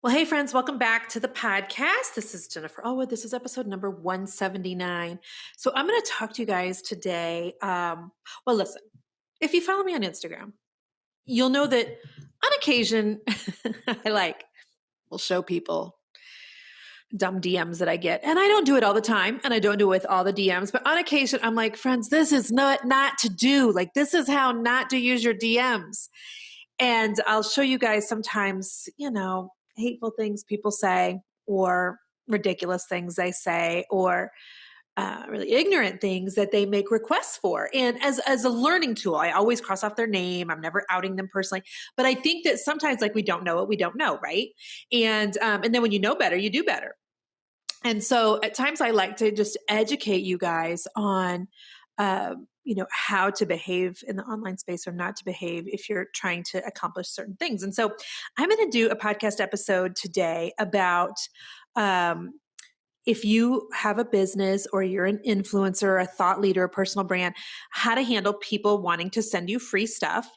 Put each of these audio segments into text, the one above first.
Well, hey friends, welcome back to the podcast. This is Jennifer Allwood. This is episode number 179. So I'm going to talk to you guys today. Well, listen, if you follow me on Instagram, you'll know that on occasion I will show people dumb DMs that I get. And I don't do it all the time and I don't do it with all the DMs, but on occasion I'm like, friends, this is not to do. Like, this is how not to use your DMs. And I'll show you guys sometimes, hateful things people say or ridiculous things they say or really ignorant things that they make requests for. And as a learning tool, I always cross off their name. I'm never outing them personally. But I think that sometimes we don't know what we don't know, right? And then when you know better, you do better. And so at times I like to just educate you guys on how to behave in the online space or not to behave if you're trying to accomplish certain things. And so I'm going to do a podcast episode today about if you have a business or you're an influencer, a thought leader, a personal brand, how to handle people wanting to send you free stuff.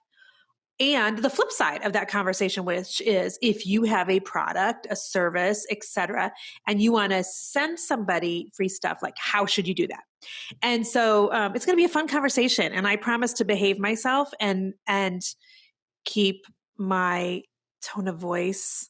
And the flip side of that conversation, which is if you have a product, a service, etc., and you want to send somebody free stuff, like how should you do that? And so it's going to be a fun conversation, and I promise to behave myself and keep my tone of voice.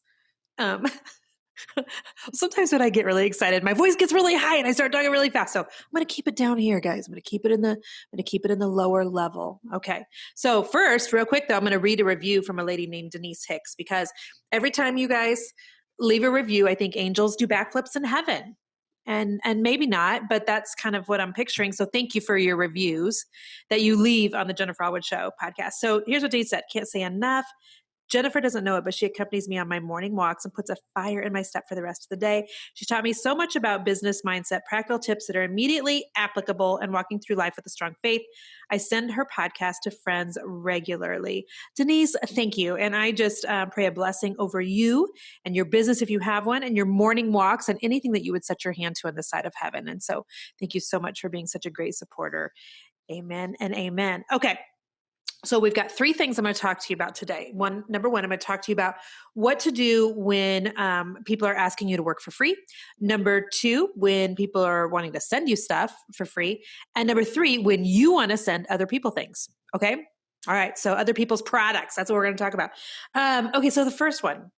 Sometimes when I get really excited, my voice gets really high and I start talking really fast. So I'm going to keep it down here, guys. I'm going to keep it in the lower level. Okay. So first, real quick though, I'm going to read a review from a lady named Denise Hicks, because every time you guys leave a review, I think angels do backflips in heaven. And maybe not, but that's kind of what I'm picturing. So thank you for your reviews that you leave on the Jennifer Allwood Show podcast. So here's what Denise said. Can't say enough. Jennifer doesn't know it, but she accompanies me on my morning walks and puts a fire in my step for the rest of the day. She's taught me so much about business mindset, practical tips that are immediately applicable, and walking through life with a strong faith. I send her podcast to friends regularly. Denise, thank you. And I just pray a blessing over you and your business if you have one, and your morning walks and anything that you would set your hand to on the side of heaven. And so thank you so much for being such a great supporter. Amen and amen. Okay. So we've got three things I'm going to talk to you about today. Number one, I'm going to talk to you about what to do when people are asking you to work for free. Number two, when people are wanting to send you stuff for free. And number three, when you want to send other people things. Okay. All right. So other people's products. That's what we're going to talk about. Okay. So the first one.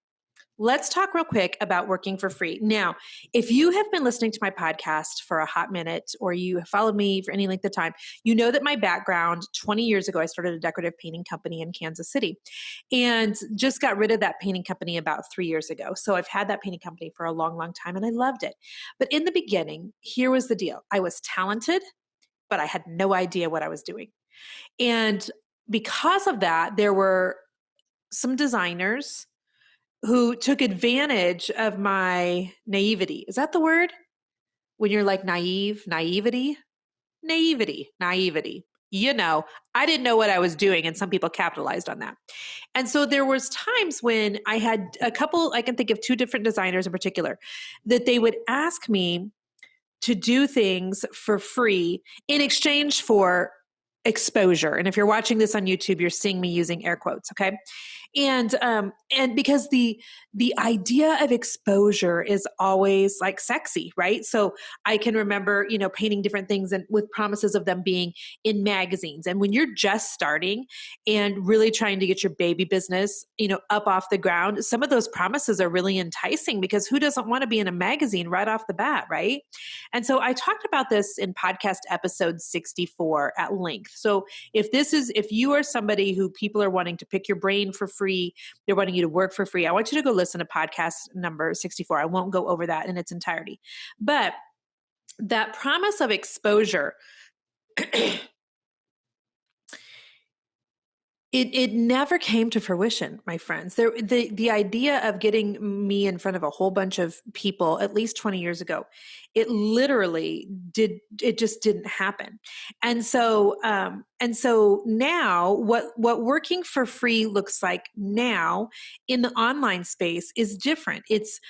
Let's talk real quick about working for free. Now, if you have been listening to my podcast for a hot minute, or you have followed me for any length of time, you know that my background, 20 years ago, I started a decorative painting company in Kansas City and just got rid of that painting company about 3 years ago. So I've had that painting company for a long, long time and I loved it. But in the beginning, here was the deal. I was talented, but I had no idea what I was doing. And because of that, there were some designers who took advantage of my naivety. Is that the word? When you're like naivety. I didn't know what I was doing, and some people capitalized on that. And so there was times when I had a couple, I can think of two different designers in particular, that they would ask me to do things for free in exchange for exposure. And if you're watching this on YouTube, you're seeing me using air quotes. Okay. And because the idea of exposure is always like sexy, right? So I can remember, painting different things and with promises of them being in magazines. And when you're just starting and really trying to get your baby business, up off the ground, some of those promises are really enticing, because who doesn't want to be in a magazine right off the bat, right? And so I talked about this in podcast episode 64 at length. So if you are somebody who people are wanting to pick your brain for free, they're wanting you to work for free, I want you to go listen to podcast number 64. I won't go over that in its entirety. But that promise of exposure, it never came to fruition, my friends. The idea of getting me in front of a whole bunch of people at least 20 years ago, it literally it just didn't happen. And so now what working for free looks like now in the online space is different. It's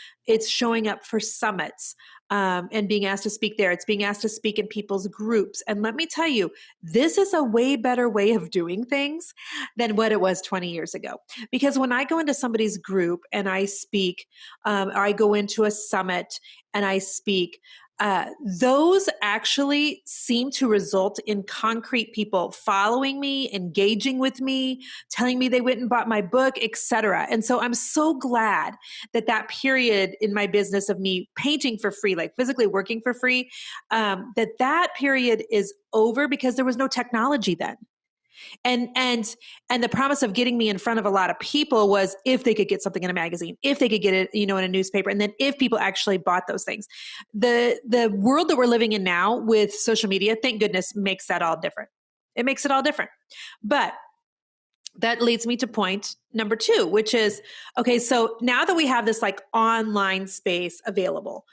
showing up for summits, and being asked to speak there. It's being asked to speak in people's groups. And let me tell you, this is a way better way of doing things than what it was 20 years ago. Because when I go into somebody's group and I speak, or I go into a summit and I speak, those actually seem to result in concrete people following me, engaging with me, telling me they went and bought my book, etc. And so I'm so glad that period in my business of me painting for free, like physically working for free, that period is over, because there was no technology then. And the promise of getting me in front of a lot of people was if they could get something in a magazine, if they could get it, in a newspaper, and then if people actually bought those things. The world that we're living in now with social media, thank goodness, makes that all different. It makes it all different. But that leads me to point number 2, which is, okay, so now that we have this like online space available,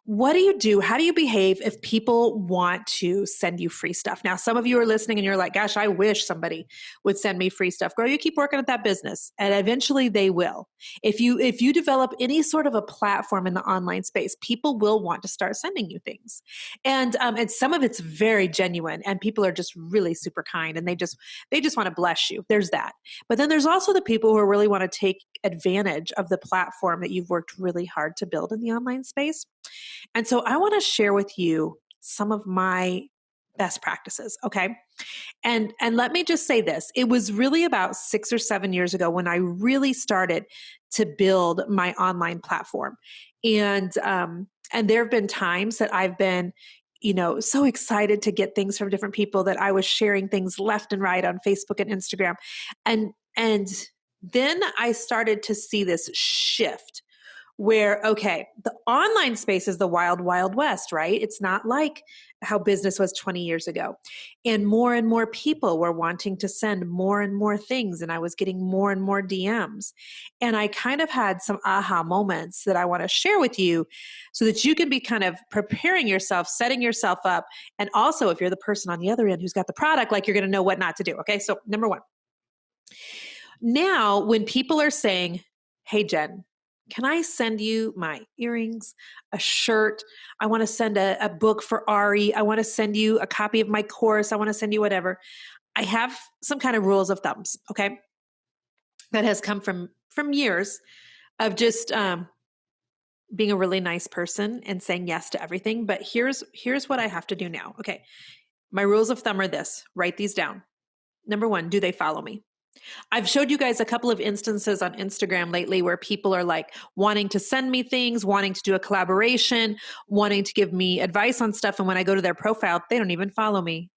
what do you do? How do you behave if people want to send you free stuff? Now, some of you are listening and you're like, gosh, I wish somebody would send me free stuff. Girl, you keep working at that business and eventually they will. If you develop any sort of a platform in the online space, people will want to start sending you things. And some of it's very genuine and people are just really super kind and they just want to bless you. There's that. But then there's also the people who really want to take advantage of the platform that you've worked really hard to build in the online space. And so I want to share with you some of my best practices, okay? And let me just say this. It was really about 6 or 7 years ago when I really started to build my online platform. And there have been times that I've been so excited to get things from different people that I was sharing things left and right on Facebook and Instagram. And then I started to see this shift where, okay, the online space is the wild, wild west, right? It's not like how business was 20 years ago. And more people were wanting to send more and more things. And I was getting more and more DMs. And I kind of had some aha moments that I want to share with you so that you can be kind of preparing yourself, setting yourself up. And also, if you're the person on the other end who's got the product, like you're going to know what not to do. Okay. So number 1, now when people are saying, hey, Jen, can I send you my earrings, a shirt? I want to send a book for Ari. I want to send you a copy of my course. I want to send you whatever. I have some kind of rules of thumbs, okay? That has come from years of just being a really nice person and saying yes to everything. But here's what I have to do now. Okay. My rules of thumb are this. Write these down. Number 1, do they follow me? I've showed you guys a couple of instances on Instagram lately where people are like wanting to send me things, wanting to do a collaboration, wanting to give me advice on stuff. And when I go to their profile, they don't even follow me.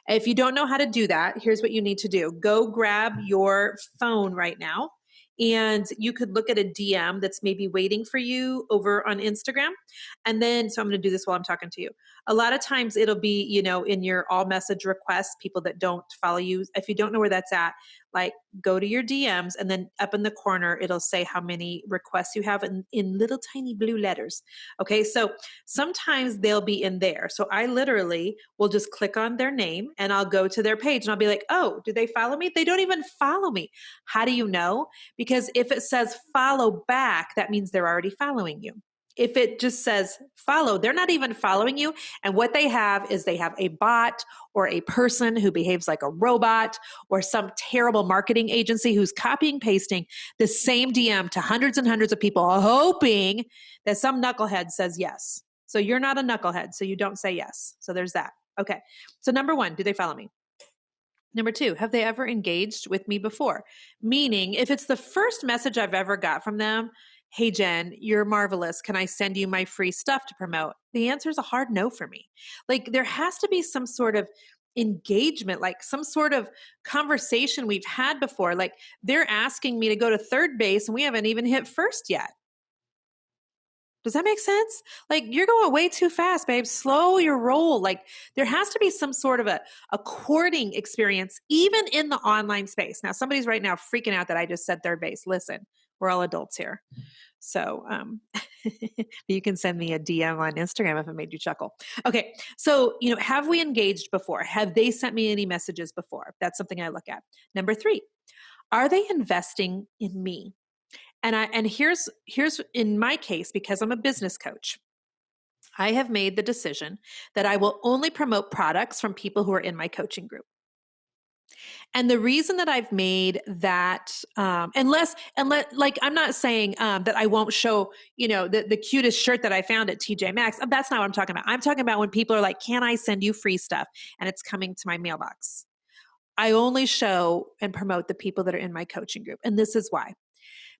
If you don't know how to do that, here's what you need to do. Go grab your phone right now. And you could look at a DM that's maybe waiting for you over on Instagram. And then, so I'm going to do this while I'm talking to you. A lot of times it'll be, in your all message requests, people that don't follow you. If you don't know where that's at, like go to your DMs and then up in the corner, it'll say how many requests you have in little tiny blue letters. Okay. So sometimes they'll be in there. So I literally will just click on their name and I'll go to their page and I'll be like, oh, do they follow me? They don't even follow me. How do you know? Because if it says follow back, that means they're already following you. If it just says follow, they're not even following you. And what they have is they have a bot or a person who behaves like a robot or some terrible marketing agency who's copying, pasting the same DM to hundreds and hundreds of people, hoping that some knucklehead says yes. So you're not a knucklehead, so you don't say yes. So there's that. Okay. So number 1, do they follow me? Number 2, have they ever engaged with me before? Meaning, if it's the first message I've ever got from them, hey, Jen, you're marvelous. Can I send you my free stuff to promote? The answer is a hard no for me. Like there has to be some sort of engagement, like some sort of conversation we've had before. Like they're asking me to go to third base and we haven't even hit first yet. Does that make sense? Like you're going way too fast, babe. Slow your roll. Like there has to be some sort of a courting experience, even in the online space. Now, somebody's right now freaking out that I just said third base. Listen, we're all adults here. So You can send me a DM on Instagram if it made you chuckle. Okay. So, have we engaged before? Have they sent me any messages before? That's something I look at. Number 3, are they investing in me? And here's in my case, because I'm a business coach, I have made the decision that I will only promote products from people who are in my coaching group. And the reason that I've made that, unless, like, I'm not saying that I won't show, the cutest shirt that I found at TJ Maxx. That's not what I'm talking about. I'm talking about when people are like, can I send you free stuff? And it's coming to my mailbox. I only show and promote the people that are in my coaching group. And this is why.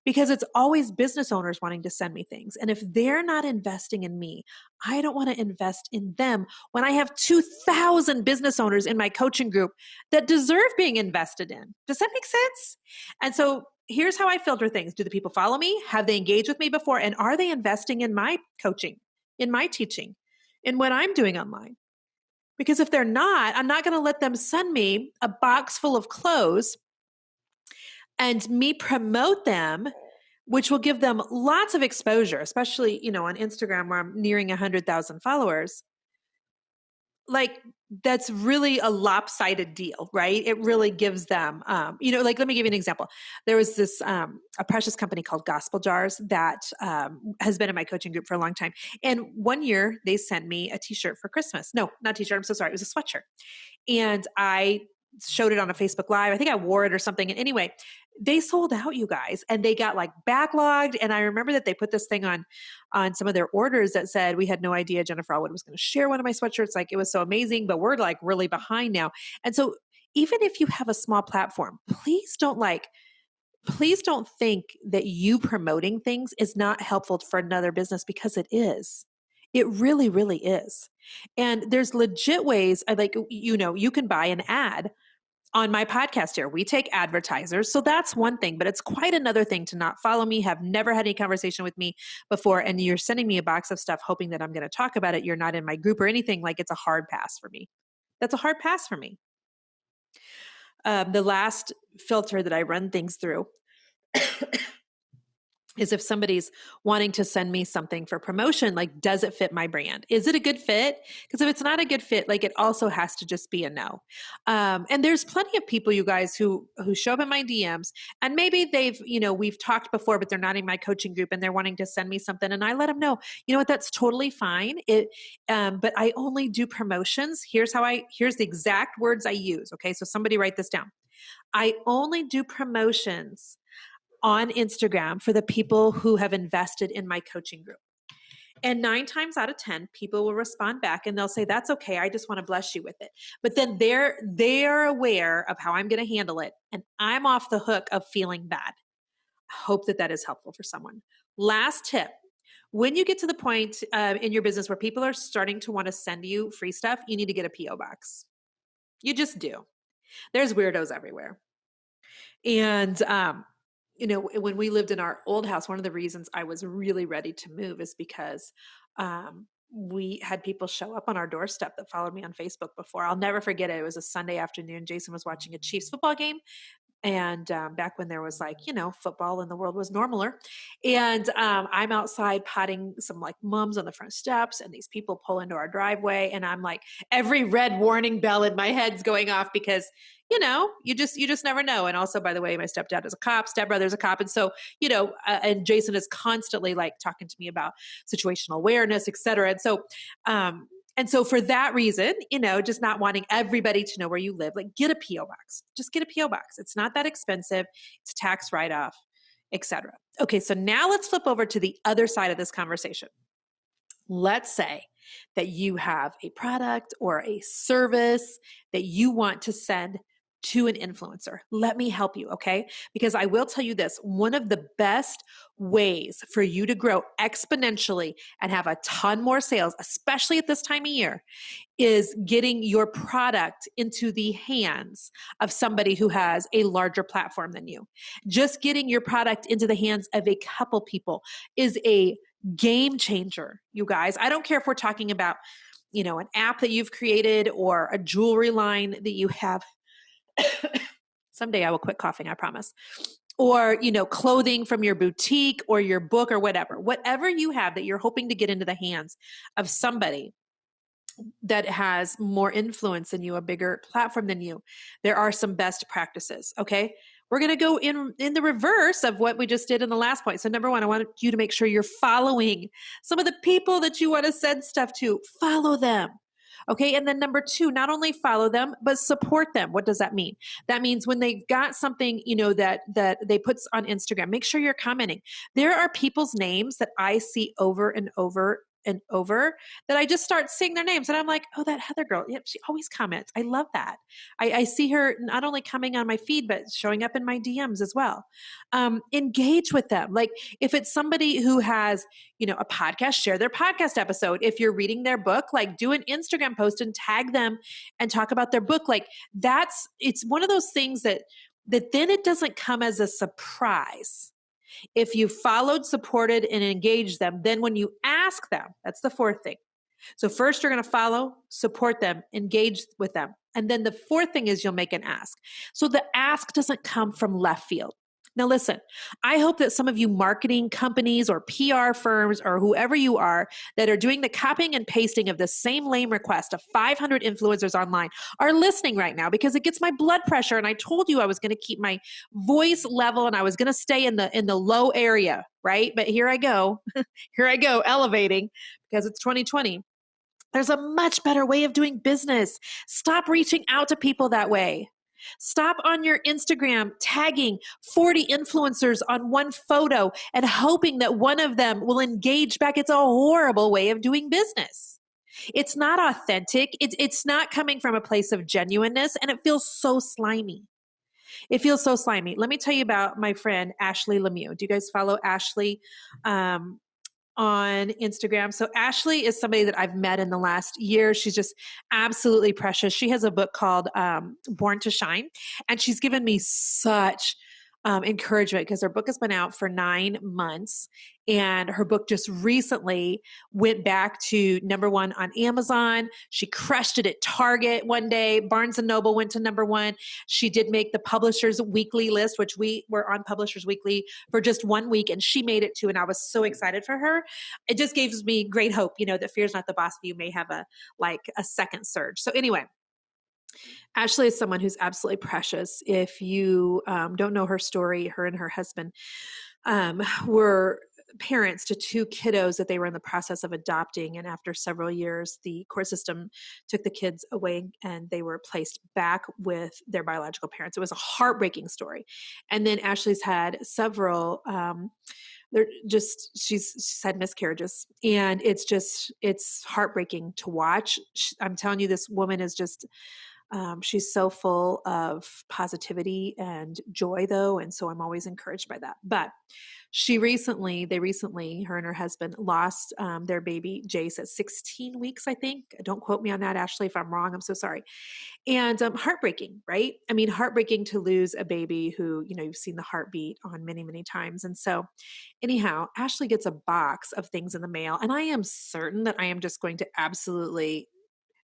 Because it's always business owners wanting to send me things. And if they're not investing in me, I don't want to invest in them when I have 2,000 business owners in my coaching group that deserve being invested in. Does that make sense? And so here's how I filter things. Do the people follow me? Have they engaged with me before? And are they investing in my coaching, in my teaching, in what I'm doing online? Because if they're not, I'm not going to let them send me a box full of clothes and me promote them, which will give them lots of exposure, especially, on Instagram where I'm nearing 100,000 followers. Like, that's really a lopsided deal, right? It really gives them, let me give you an example. There was this, a precious company called Gospel Jars that has been in my coaching group for a long time. And one year they sent me a t-shirt for Christmas. No, not t-shirt. I'm so sorry. It was a sweatshirt. And I showed it on a Facebook Live. I think I wore it or something. And anyway, they sold out, you guys, and they got like backlogged. And I remember that they put this thing on some of their orders that said, we had no idea Jennifer Allwood was going to share one of my sweatshirts. Like, it was so amazing, but we're like really behind now. And so even if you have a small platform, please don't think that you promoting things is not helpful for another business, because it is. It really, really is. And there's legit ways, you can buy an ad on my podcast here. We take advertisers. So that's one thing, but it's quite another thing to not follow me, have never had any conversation with me before, and you're sending me a box of stuff hoping that I'm going to talk about it. You're not in my group or anything. Like, it's a hard pass for me. That's a hard pass for me. The last filter that I run things through is if somebody's wanting to send me something for promotion, like, does it fit my brand? Is it a good fit? Because if it's not a good fit, like, it also has to just be a no. And there's plenty of people, you guys, who show up in my DMs, and maybe we've talked before, but they're not in my coaching group and they're wanting to send me something. And I let them know, you know what, that's totally fine. But I only do promotions. Here's the exact words I use. Okay. So somebody write this down. I only do promotions on Instagram for the people who have invested in my coaching group. And 9 times out of 10, people will respond back and they'll say, that's okay. I just want to bless you with it. But then they're aware of how I'm going to handle it. And I'm off the hook of feeling bad. I hope that is helpful for someone. Last tip. When you get to the point in your business where people are starting to want to send you free stuff, you need to get a PO box. You just do. There's weirdos everywhere. And, when we lived in our old house, one of the reasons I was really ready to move is because we had people show up on our doorstep that followed me on Facebook before. I'll never forget it. It was a Sunday afternoon. Jason was watching a Chiefs football game. And back when there was football and the world was normaler. And I'm outside potting some mums on the front steps, and these people pull into our driveway, and I'm like, every red warning bell in my head's going off because, you just never know. And also, by the way, my stepdad is a cop, stepbrother's a cop. And so, and Jason is constantly talking to me about situational awareness, et cetera. And so for that reason, just not wanting everybody to know where you live, get a PO box. Just get a PO box. It's not that expensive. It's tax write-off, et cetera. Okay, so now let's flip over to the other side of this conversation. Let's say that you have a product or a service that you want to send to an influencer. Let me help you, okay? Because I will tell you this, one of the best ways for you to grow exponentially and have a ton more sales, especially at this time of year, is getting your product into the hands of somebody who has a larger platform than you. Just getting your product into the hands of a couple people is a game changer, you guys. I don't care if we're talking about, an app that you've created or a jewelry line that you have. Someday I will quit coughing, I promise. or, clothing from your boutique or your book or whatever you have that you're hoping to get into the hands of somebody that has more influence than you, a bigger platform than you, there are some best practices. Okay. We're going to go in the reverse of what we just did in the last point. So number one, I want you to make sure you're following some of the people that you want to send stuff to. Follow them. Okay. And then number two, not only follow them, but support them. What does that mean? That means when they've got something, that they put on Instagram, make sure you're commenting. There are people's names that I see over and over and over that I just start seeing their names. And I'm like, oh, that Heather girl. Yep, she always comments. I love that. I see her not only coming on my feed, but showing up in my DMs as well. Engage with them. Like if it's somebody who has, a podcast, share their podcast episode. If you're reading their book, like do an Instagram post and tag them and talk about their book. Like it's one of those things that then it doesn't come as a surprise. If you followed, supported, and engaged them, then when you ask them, that's the fourth thing. So first you're going to follow, support them, engage with them. And then the fourth thing is you'll make an ask. So the ask doesn't come from left field. Now listen, I hope that some of you marketing companies or PR firms or whoever you are that are doing the copying and pasting of the same lame request of 500 influencers online are listening right now, because it gets my blood pressure. And I told you I was going to keep my voice level and I was going to stay in the low area, right? But here I go, elevating because it's 2020. There's a much better way of doing business. Stop reaching out to people that way. Stop on your Instagram tagging 40 influencers on one photo and hoping that one of them will engage back. It's a horrible way of doing business. It's not authentic. It's not coming from a place of genuineness, and it feels so slimy. It feels so slimy. Let me tell you about my friend, Ashley Lemieux. Do you guys follow Ashley? On Instagram. So Ashley is somebody that I've met in the last year. She's just absolutely precious. She has a book called Born to Shine, and she's given me such encouragement because her book has been out for 9 months, and her book just recently went back to #1 on Amazon. She crushed it at Target one day. Barnes & Noble went to #1. She did make the Publishers Weekly list, which we were on Publishers Weekly for just 1 week, and she made it too, and I was so excited for her. It just gives me great hope, that fear is not the boss of you may have a second surge. So anyway, Ashley is someone who's absolutely precious. If you don't know her story, her and her husband were parents to 2 kiddos that they were in the process of adopting. And after several years, the court system took the kids away and they were placed back with their biological parents. It was a heartbreaking story. And then Ashley's had several she's had miscarriages, and it's heartbreaking to watch. I'm telling you, this woman is just, she's so full of positivity and joy though. And so I'm always encouraged by that. But they recently, her and her husband lost their baby Jace at 16 weeks, I think. Don't quote me on that, Ashley. If I'm wrong, I'm so sorry. And heartbreaking, right? I mean, heartbreaking to lose a baby who, you've seen the heartbeat on many, many times. And so anyhow, Ashley gets a box of things in the mail, and I am certain that I am just going to absolutely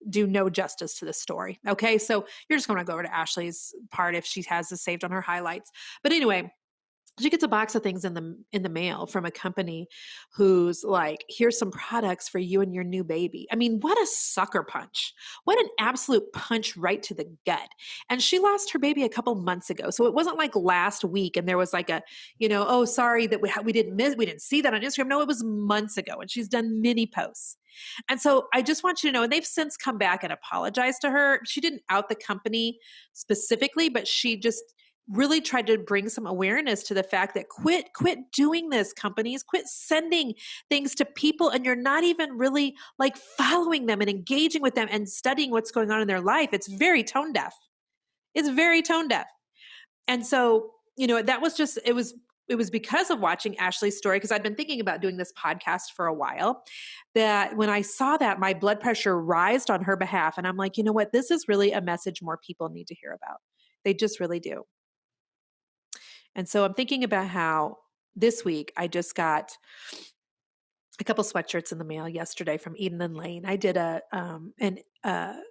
do no justice to this story. Okay. So you're just going to go over to Ashley's part if she has this saved on her highlights. But anyway, she gets a box of things in the mail from a company who's like, here's some products for you and your new baby. I mean, what a sucker punch. What an absolute punch right to the gut. And she lost her baby a couple months ago. So it wasn't like last week and there was like a, oh, sorry that we didn't see that on Instagram. No, it was months ago, and she's done many posts. And so I just want you to know, and they've since come back and apologized to her. She didn't out the company specifically, but she just really tried to bring some awareness to the fact that quit doing this, companies. Quit sending things to people and you're not even really like following them and engaging with them and studying what's going on in their life. It's very tone deaf. It's very tone deaf. And so, that was just, it was because of watching Ashley's story, because I'd been thinking about doing this podcast for a while, that when I saw that, my blood pressure rised on her behalf. And I'm like, you know what? This is really a message more people need to hear about. They just really do. And so I'm thinking about how this week I just got a couple sweatshirts in the mail yesterday from Eden and Lane. I did an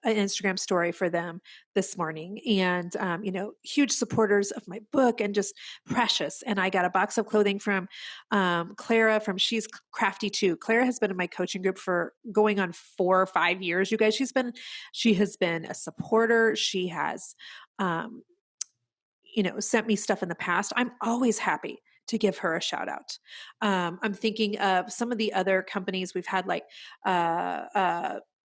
Instagram story for them this morning, and huge supporters of my book and just precious. And I got a box of clothing from Clara from She's Crafty Too. Clara has been in my coaching group for going on 4 or 5 years. You guys, she has been a supporter. She has sent me stuff in the past. I'm always happy to give her a shout out. I'm thinking of some of the other companies we've had, like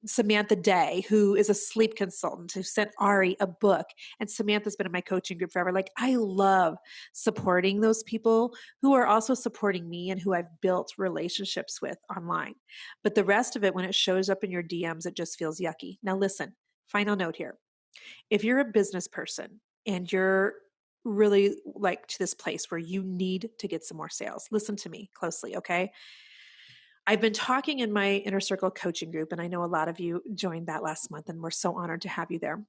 Samantha Day, who is a sleep consultant, who sent Ari a book. And Samantha's been in my coaching group forever. Like, I love supporting those people who are also supporting me and who I've built relationships with online. But the rest of it, when it shows up in your DMs, it just feels yucky. Now, listen, final note here. If you're a business person and you're really like to this place where you need to get some more sales, listen to me closely, okay? I've been talking in my Inner Circle coaching group, and I know a lot of you joined that last month, and we're so honored to have you there,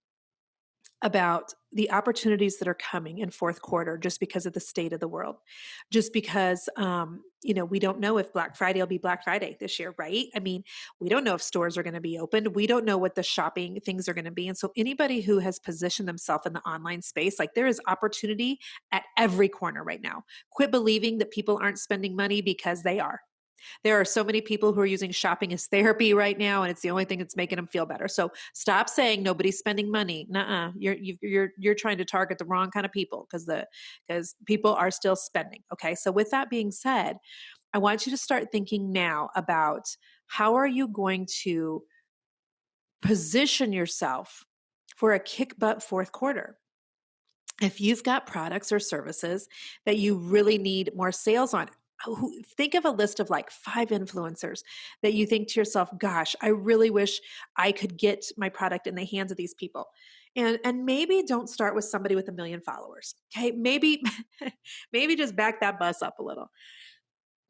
about the opportunities that are coming in fourth quarter just because of the state of the world. Just because, we don't know if Black Friday will be Black Friday this year, right? I mean, we don't know if stores are going to be opened. We don't know what the shopping things are going to be. And so anybody who has positioned themselves in the online space, like, there is opportunity at every corner right now. Quit believing that people aren't spending money, because they are. There are so many people who are using shopping as therapy right now, and it's the only thing that's making them feel better. So stop saying nobody's spending money. Nuh-uh. You're trying to target the wrong kind of people, because people are still spending. Okay. So with that being said, I want you to start thinking now about how are you going to position yourself for a kick butt fourth quarter. If you've got products or services that you really need more sales on, think of a list of like 5 influencers that you think to yourself, gosh, I really wish I could get my product in the hands of these people. And maybe don't start with somebody with 1 million followers. Okay. Maybe, maybe just back that bus up a little.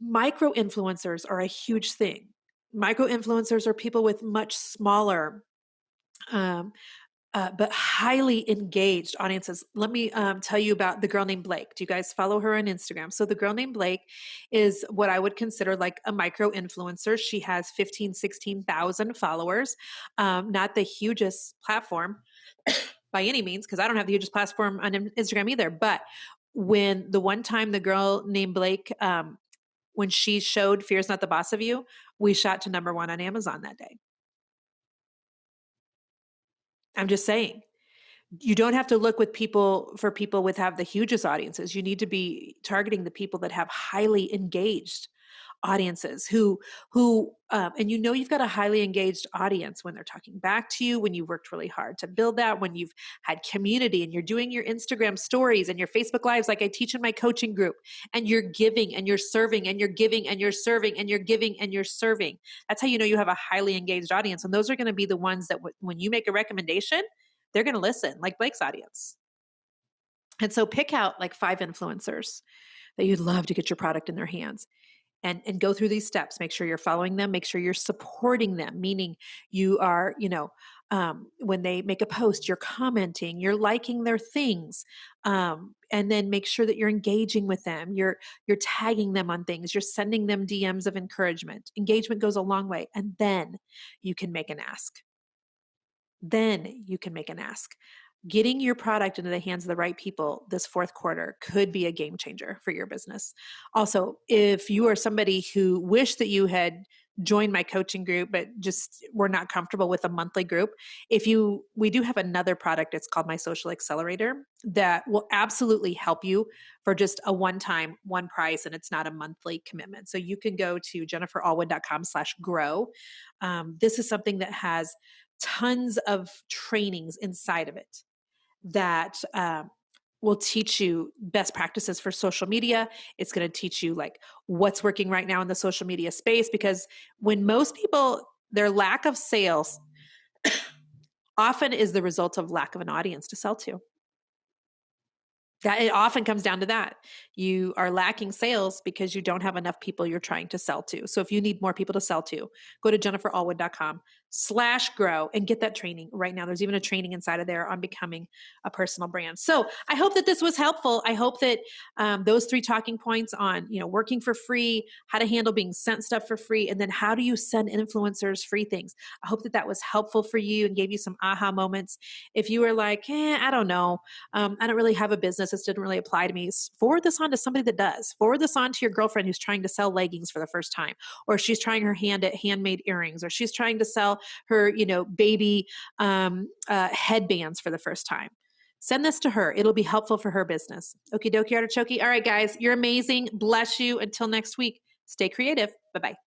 Micro influencers are a huge thing. Micro influencers are people with much smaller, but highly engaged audiences. Let me tell you about the girl named Blake. Do you guys follow her on Instagram? So the girl named Blake is what I would consider like a micro influencer. She has 15, 16,000 followers. Not the hugest platform by any means, because I don't have the hugest platform on Instagram either. But when the one time the girl named Blake, when she showed Fear is Not the Boss of You, we shot to #1 on Amazon that day. I'm just saying. You don't have to look for people with have the hugest audiences. You need to be targeting the people that have highly engaged audiences and you've got a highly engaged audience when they're talking back to you, when you worked really hard to build that, when you've had community and you're doing your Instagram stories and your Facebook lives, like I teach in my coaching group, and you're giving and you're serving and you're giving and you're serving and you're giving and you're serving. That's how you know you have a highly engaged audience. And those are going to be the ones that when you make a recommendation, they're going to listen, like Blake's audience. And so pick out like 5 influencers that you'd love to get your product in their hands, and go through these steps. Make sure you're following them. Make sure you're supporting them, meaning you are, when they make a post, you're commenting, you're liking their things. And then make sure that you're engaging with them. You're tagging them on things. You're sending them DMs of encouragement. Engagement goes a long way. And then you can make an ask. Getting your product into the hands of the right people this fourth quarter could be a game changer for your business. Also, if you are somebody who wished that you had joined my coaching group, but just were not comfortable with a monthly group, we do have another product. It's called my Social Accelerator that will absolutely help you for just a one-time, one price, and it's not a monthly commitment. So you can go to jenniferallwood.com/grow. This is something that has tons of trainings inside of it that will teach you best practices for social media. It's going to teach you like what's working right now in the social media space, because when most people, their lack of sales often is the result of lack of an audience to sell to. That it often comes down to that. You are lacking sales because you don't have enough people you're trying to sell to. So if you need more people to sell to, go to jenniferallwood.com/grow and get that training right now. There's even a training inside of there on becoming a personal brand. So I hope that this was helpful. I hope that those 3 talking points on, working for free, how to handle being sent stuff for free, and then how do you send influencers free things. I hope that that was helpful for you and gave you some aha moments. If you were like, I don't know, I don't really have a business. This didn't really apply to me. Forward this on to somebody that does. Forward this on to your girlfriend who's trying to sell leggings for the first time, or she's trying her hand at handmade earrings, or she's trying to sell her, baby headbands for the first time. Send this to her. It'll be helpful for her business. Okie dokie artichoke. All right, guys, you're amazing. Bless you. Until next week, stay creative. Bye-bye.